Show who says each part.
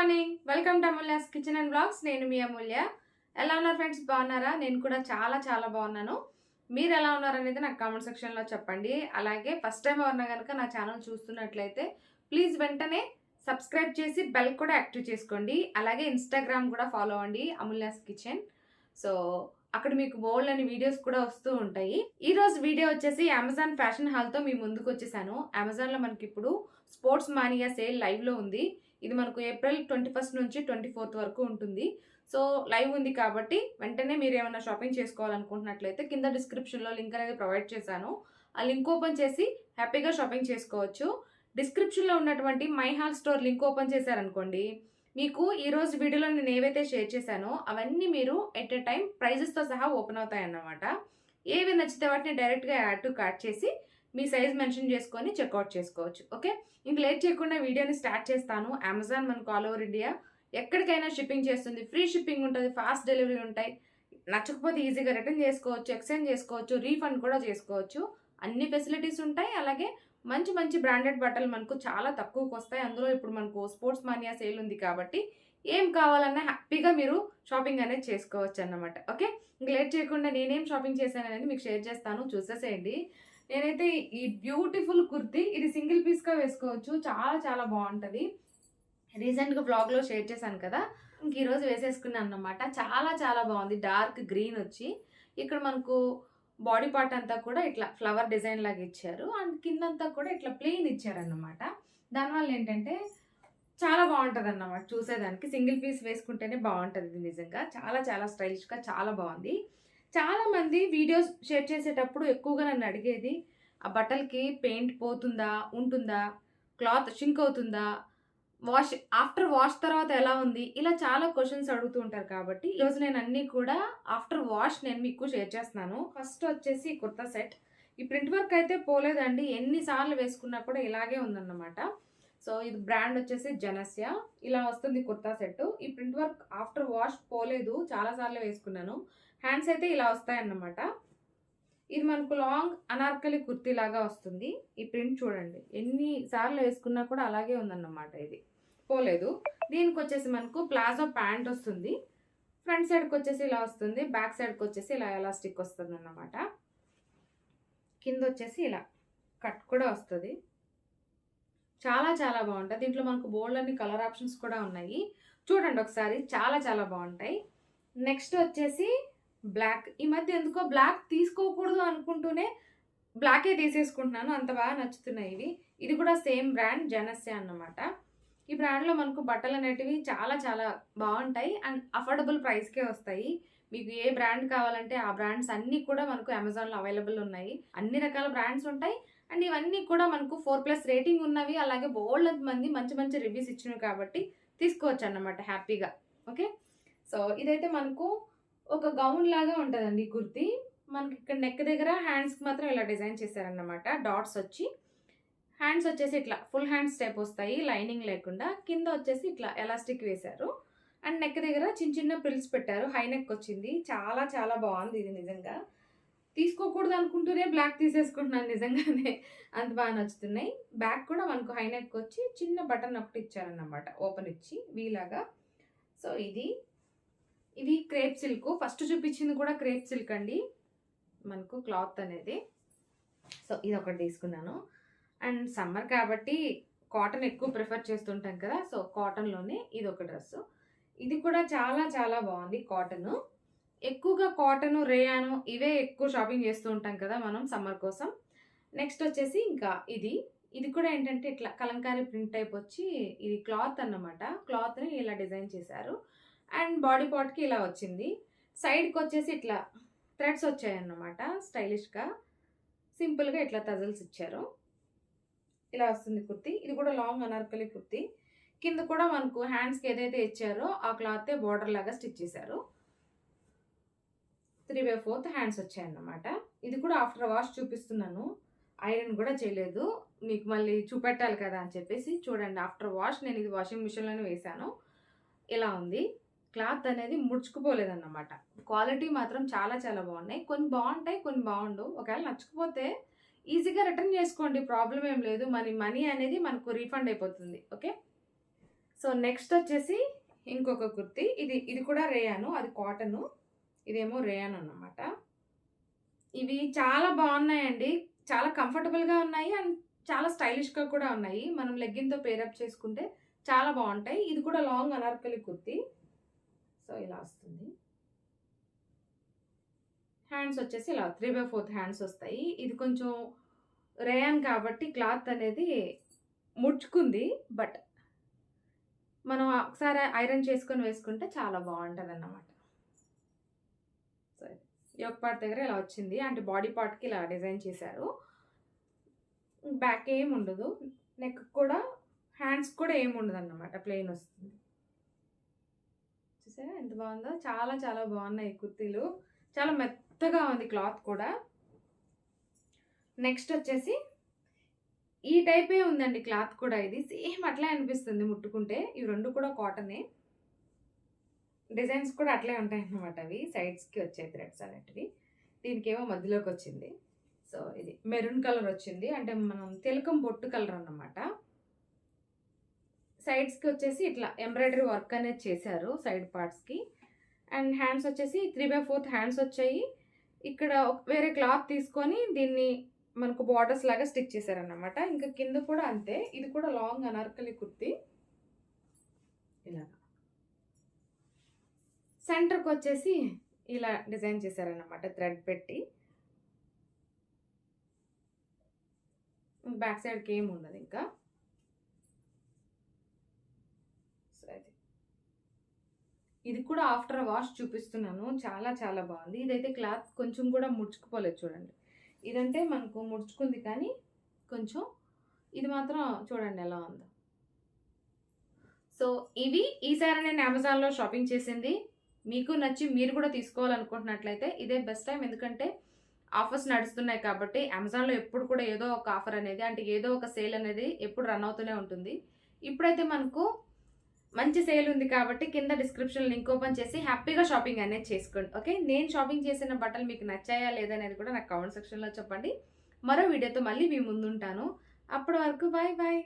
Speaker 1: Morning, welcome to Amulya's kitchen and vlogs. నేను మీ అమూల్య. ఎలా ఉన్నారు ఫ్రెండ్స్? బాగున్నారా? నేను కూడా చాలా చాలా బాగున్నాను. మీరు ఎలా ఉన్నారనేది నాకు కామెంట్ సెక్షన్లో చెప్పండి. అలాగే ఫస్ట్ టైం ఎవరన్నా కనుక నా ఛానల్ చూస్తున్నట్లయితే ప్లీజ్ వెంటనే సబ్స్క్రైబ్ చేసి బెల్ కూడా యాక్టివ్ చేసుకోండి. అలాగే ఇన్స్టాగ్రామ్ కూడా ఫాలో అవ్వండి, అమూల్యాస్ కిచెన్. సో అక్కడ మీకు బోల్డ్ అని వీడియోస్ కూడా వస్తూ ఉంటాయి. ఈ రోజు వీడియో వచ్చేసి అమెజాన్ ఫ్యాషన్ హాల్తో మీ ముందుకు వచ్చేసాను. అమెజాన్లో మనకి ఇప్పుడు స్పోర్ట్స్ మానియా సేల్ లైవ్లో ఉంది. ఇది మనకు ఏప్రిల్ 21 నుంచి 24 వరకు ఉంటుంది. సో లైవ్ ఉంది కాబట్టి వెంటనే మీరు ఏమైనా షాపింగ్ చేసుకోవాలనుకుంటున్నట్లయితే కింద డిస్క్రిప్షన్లో లింక్ అనేది ప్రొవైడ్ చేశాను. ఆ లింక్ ఓపెన్ చేసి హ్యాపీగా షాపింగ్ చేసుకోవచ్చు. డిస్క్రిప్షన్లో ఉన్నటువంటి my hall store link open చేశారనుకోండి, మీకు ఈరోజు వీడియోలో నేను ఏవైతే షేర్ చేశానో అవన్నీ మీరు ఎట్ ఎ టైం ప్రైజెస్తో సహా ఓపెన్ అవుతాయి అన్నమాట. ఏవి నచ్చితే వాటిని డైరెక్ట్గా యాడ్ టు కార్ట్ చేసి మీ సైజ్ మెన్షన్ చేసుకొని చెక్అవుట్ చేసుకోవచ్చు. ఓకే, ఇంక లేట్ చేయకుండా వీడియోని స్టార్ట్ చేస్తాను. అమెజాన్ మనకు ఆల్ ఓవర్ ఇండియా ఎక్కడికైనా షిప్పింగ్ చేస్తుంది. ఫ్రీ షిప్పింగ్ ఉంటుంది, ఫాస్ట్ డెలివరీ ఉంటాయి. నచ్చకపోతే ఈజీగా రిటర్న్ చేసుకోవచ్చు, ఎక్స్చేంజ్ చేసుకోవచ్చు, రీఫండ్ కూడా చేసుకోవచ్చు. అన్ని ఫెసిలిటీస్ ఉంటాయి. అలాగే మంచి మంచి బ్రాండెడ్ బట్టలు మనకు చాలా తక్కువకి వస్తాయి. అందులో ఇప్పుడు మనకు స్పోర్ట్స్ మానియా సేల్ ఉంది కాబట్టి ఏం కావాలన్నా హ్యాపీగా మీరు షాపింగ్ అనేది చేసుకోవచ్చు అన్నమాట. ఓకే, ఇంక లేట్ చేయకుండా నేనేం షాపింగ్ చేశాను అనేది మీకు షేర్ చేస్తాను, చూసేసేయండి. నేనైతే ఈ బ్యూటిఫుల్ కుర్తీ, ఇది సింగిల్ పీస్గా వేసుకోవచ్చు, చాలా చాలా బాగుంటుంది. రీసెంట్గా బ్లాగ్లో షేర్ చేశాను కదా, ఇంక ఈరోజు వేసేసుకున్నాను అన్నమాట. చాలా చాలా బాగుంది. డార్క్ గ్రీన్ వచ్చి ఇక్కడ మనకు బాడీ పార్ట్ అంతా కూడా ఇట్లా ఫ్లవర్ డిజైన్ లాగా ఇచ్చారు. అండ్ కిందంతా కూడా ఇట్లా ప్లెయిన్ ఇచ్చారన్నమాట. దానివల్ల ఏంటంటే చాలా బాగుంటుంది అన్నమాట చూసేదానికి. సింగిల్ పీస్ వేసుకుంటేనే బాగుంటుంది ఇది. నిజంగా చాలా చాలా స్టైలిష్గా చాలా బాగుంది. చాలామంది వీడియోస్ షేర్ చేసేటప్పుడు ఎక్కువగా నన్ను అడిగేది, ఆ బట్టలకి పెయింట్ పోతుందా, ఉంటుందా, క్లాత్ షింక్ అవుతుందా, ఆఫ్టర్ వాష్ తర్వాత ఎలా ఉంది, ఇలా చాలా క్వశ్చన్స్ అడుగుతూ ఉంటారు. కాబట్టి ఈరోజు నేను అన్నీ కూడా ఆఫ్టర్ వాష్ నేను మీకు షేర్ చేస్తున్నాను. ఫస్ట్ వచ్చేసి కుర్తా సెట్. ఈ ప్రింట్ వర్క్ అయితే పోలేదండి, ఎన్నిసార్లు వేసుకున్నా కూడా ఇలాగే ఉందన్నమాట. సో ఇది బ్రాండ్ వచ్చేసి జనస్య. ఇలా వస్తుంది కుర్తా సెట్. ఈ ప్రింట్ వర్క్ ఆఫ్టర్ వాష్ పోలేదు, చాలాసార్లు వేసుకున్నాను. హ్యాండ్స్ అయితే ఇలా వస్తాయన్నమాట. ఇది మనకు లాంగ్ అనార్కలి కుర్తీ లాగా వస్తుంది. ఈ ప్రింట్ చూడండి, ఎన్నిసార్లు వేసుకున్నా కూడా అలాగే ఉందన్నమాట, ఇది పోలేదు. దీనికి వచ్చేసి మనకు ప్లాజో ప్యాంట్ వస్తుంది. ఫ్రంట్ సైడ్కి వచ్చేసి ఇలా వస్తుంది, బ్యాక్ సైడ్కి వచ్చేసి ఇలా ఎలాస్టిక్ వస్తుంది అన్నమాట. కింద వచ్చేసి ఇలా కట్ కూడా వస్తుంది. చాలా చాలా బాగుంటుంది. దీంట్లో మనకు బోల్డ్ అన్ని కలర్ ఆప్షన్స్ కూడా ఉన్నాయి, చూడండి ఒకసారి, చాలా చాలా బాగుంటాయి. నెక్స్ట్ వచ్చేసి బ్లాక్. ఈ మధ్య ఎందుకో బ్లాక్ తీసుకోకూడదు అనుకుంటూనే బ్లాకే తీసేసుకుంటున్నాను, అంత బాగా నచ్చుతున్నాయి ఇవి. ఇది కూడా సేమ్ బ్రాండ్ జనస్య అన్నమాట. ఈ బ్రాండ్లో మనకు బట్టలు అనేటివి చాలా చాలా బాగుంటాయి అండ్ అఫోర్డబుల్ ప్రైస్కే వస్తాయి. మీకు ఏ బ్రాండ్ కావాలంటే ఆ బ్రాండ్స్ అన్నీ కూడా మనకు అమెజాన్లో అవైలబుల్ ఉన్నాయి. అన్ని రకాల బ్రాండ్స్ ఉంటాయి అండ్ ఇవన్నీ కూడా మనకు 4+ రేటింగ్ ఉన్నవి. అలాగే బోల్డ్ మంది మంచి మంచి రివ్యూస్ ఇచ్చినవి కాబట్టి తీసుకోవచ్చు అన్నమాట హ్యాపీగా. ఓకే, సో ఇదైతే మనకు ఒక గౌన్ లాగా ఉంటుందండి ఈ కుర్తీ. మనకి ఇక్కడ నెక్ దగ్గర హ్యాండ్స్కి మాత్రం ఇలా డిజైన్ చేశారన్నమాట. డాట్స్ వచ్చి హ్యాండ్స్ వచ్చేసి ఇట్లా ఫుల్ హ్యాండ్స్ టైప్ వస్తాయి, లైనింగ్ లేకుండా. కింద వచ్చేసి ఇట్లా ఎలాస్టిక్ వేశారు అండ్ నెక్ దగ్గర చిన్న చిన్న ప్రిల్స్ పెట్టారు. హై నెక్ వచ్చింది, చాలా చాలా బాగుంది ఇది. నిజంగా తీసుకోకూడదు అనుకుంటూనే బ్లాక్ తీసేసుకుంటున్నాను, నిజంగానే అంత బాగా నచ్చుతున్నాయి. బ్యాక్ కూడా మనకు హై నెక్ వచ్చి చిన్న బటన్ ఒకటి ఇచ్చారన్నమాట, ఓపెన్ ఇచ్చి వీలాగా. సో ఇది క్రేప్ సిల్క్. ఫస్ట్ చూపించింది కూడా క్రేప్ సిల్క్ అండి మనకు క్లాత్ అనేది. సో ఇది ఒకటి తీసుకున్నాను. అండ్ సమ్మర్ కాబట్టి కాటన్ ఎక్కువ ప్రిఫర్ చేస్తుంటాం కదా, సో కాటన్లోనే ఇది ఒక డ్రెస్సు. ఇది కూడా చాలా చాలా బాగుంది. కాటన్, ఎక్కువగా కాటను, రేయాను ఇవే ఎక్కువ షాపింగ్ చేస్తూ ఉంటాం కదా మనం సమ్మర్ కోసం. నెక్స్ట్ వచ్చేసి ఇంకా ఇది కూడా ఏంటంటే ఇట్లా కలంకారీ ప్రింట్ టైప్ వచ్చి ఇది క్లాత్ అన్నమాట. క్లాత్ని ఇలా డిజైన్ చేశారు అండ్ బాడీ పార్ట్కి ఇలా వచ్చింది. సైడ్కి వచ్చేసి ఇట్లా థ్రెడ్స్ వచ్చాయన్నమాట, స్టైలిష్గా సింపుల్గా ఇట్లా టజల్స్ ఇచ్చారు. ఇలా వస్తుంది కుర్తీ. ఇది కూడా లాంగ్ అనార్కలి కుర్తీ. కింద కూడా మనకు హ్యాండ్స్కి ఏదైతే ఇచ్చారో ఆ క్లాతే బోర్డర్ లాగా స్టిచ్ చేశారు. 3/4 హ్యాండ్స్ వచ్చాయన్నమాట. ఇది కూడా ఆఫ్టర్ వాష్ చూపిస్తున్నాను, ఐరన్ కూడా చేయలేదు, మీకు మళ్ళీ చూపెట్టాలి కదా అని చెప్పేసి. చూడండి, ఆఫ్టర్ వాష్ నేను ఇది వాషింగ్ మిషన్లోనే వేశాను. ఇలా ఉంది. క్లాత్ అనేది ముడుచుకుపోలేదన్నమాట. క్వాలిటీ మాత్రం చాలా చాలా బాగున్నాయి. కొన్ని బాగుంటాయి, కొన్ని బాగుండవు. ఒకవేళ నచ్చకపోతే ఈజీగా రిటర్న్ చేసుకోండి, ప్రాబ్లం ఏం లేదు. మనీ అనేది మనకు రీఫండ్ అయిపోతుంది. ఓకే, సో నెక్స్ట్ వచ్చేసి ఇంకొక కుర్తీ, ఇది కూడా రేయాను, అది కాటను, ఇదేమో రేయాన్ అన్నమాట. ఇవి చాలా బాగున్నాయండి, చాలా కంఫర్టబుల్గా ఉన్నాయి అండ్ చాలా స్టైలిష్గా కూడా ఉన్నాయి. మనం లెగ్గిన్తో పేరప్ చేసుకుంటే చాలా బాగుంటాయి. ఇది కూడా లాంగ్ అనార్కలి కుర్తీ. సో ఇలా వస్తుంది. హ్యాండ్స్ వచ్చేసి ఇలా 3/4 హ్యాండ్స్ వస్తాయి. ఇది కొంచెం రేయాన్ కాబట్టి క్లాత్ అనేది ముడుచుకుంది, బట్ మనం ఒకసారి ఐరన్ చేసుకొని వేసుకుంటే చాలా బాగుంటుంది అన్నమాట. సరే, యోక్ పార్ట్ దగ్గర ఇలా వచ్చింది, అంటే బాడీ పార్ట్కి ఇలా డిజైన్ చేశారు. బ్యాక్ ఏం ఉండదు, నెక్ కూడా హ్యాండ్స్ కూడా ఏమి ఉండదు అన్నమాట, ప్లెయిన్ వస్తుంది. చూసారా ఎంత బాగుందో, చాలా చాలా బాగున్నాయి కుర్తీలు, చాలా మెత్తగా ఉంది క్లాత్ కూడా. నెక్స్ట్ వచ్చేసి ఈ టైపే ఉందండి క్లాత్ కూడా, ఇది సేమ్ అట్లే అనిపిస్తుంది ముట్టుకుంటే. ఇవి రెండు కూడా కాటనే, డిజైన్స్ కూడా అట్లే ఉంటాయి అన్నమాట. అవి సైడ్స్కి వచ్చే థ్రెడ్స్ అనేటివి, దీనికేమో మధ్యలోకి వచ్చింది. సో ఇది మెరూన్ కలర్ వచ్చింది, అంటే మనం తిలకం బొట్టు కలర్ అన్నమాట. సైడ్స్కి వచ్చేసి ఇట్లా ఎంబ్రాయిడరీ వర్క్ అనేది చేశారు సైడ్ పార్ట్స్కి. అండ్ హ్యాండ్స్ వచ్చేసి 3/4 హ్యాండ్స్ వచ్చాయి. ఇక్కడ వేరే క్లాత్ తీసుకొని దీన్ని మనకు బార్డర్స్ లాగా స్టిచ్ చేశారన్నమాట. ఇంకా కింద కూడా అంతే, ఇది కూడా లాంగ్ అనార్కలి కుర్తీ. ఇలాగా సెంటర్కి వచ్చేసి ఇలా డిజైన్ చేశారన్నమాట, థ్రెడ్ పెట్టి. బ్యాక్ సైడ్కి ఏమి ఉండదు ఇంకా. ఇది కూడా ఆఫ్టర్ వాష్ చూపిస్తున్నాను, చాలా చాలా బాగుంది. ఇదైతే క్లాత్ కొంచెం కూడా ముడుచుకుపోలేదు చూడండి. ఇదంటే మనకు ముడుచుకుంది కానీ కొంచెం, ఇది మాత్రం చూడండి ఎలా ఉందో. సో ఇవి ఈసారి నేను అమెజాన్లో షాపింగ్ చేసింది. మీకు నచ్చి మీరు కూడా తీసుకోవాలనుకుంటున్నట్లయితే ఇదే బెస్ట్ టైం, ఎందుకంటే ఆఫర్స్ నడుస్తున్నాయి కాబట్టి. అమెజాన్లో ఎప్పుడు కూడా ఏదో ఒక ఆఫర్ అనేది, అంటే ఏదో ఒక సేల్ అనేది ఎప్పుడు రన్ అవుతూనే ఉంటుంది. ఇప్పుడైతే మనకు మంచి సేల్ ఉంది కాబట్టి కింద డిస్క్రిప్షన్ లింక్ ఓపెన్ చేసి హ్యాపీగా షాపింగ్ అనేది చేసుకోండి. ఓకే, నేను షాపింగ్ చేసిన బట్టలు మీకు నచ్చాయా లేదనేది కూడా నాకు కామెంట్ సెక్షన్లో చెప్పండి. మరో వీడియోతో మళ్ళీ మీ ముందుంటాను. అప్పటి వరకు బాయ్ బాయ్.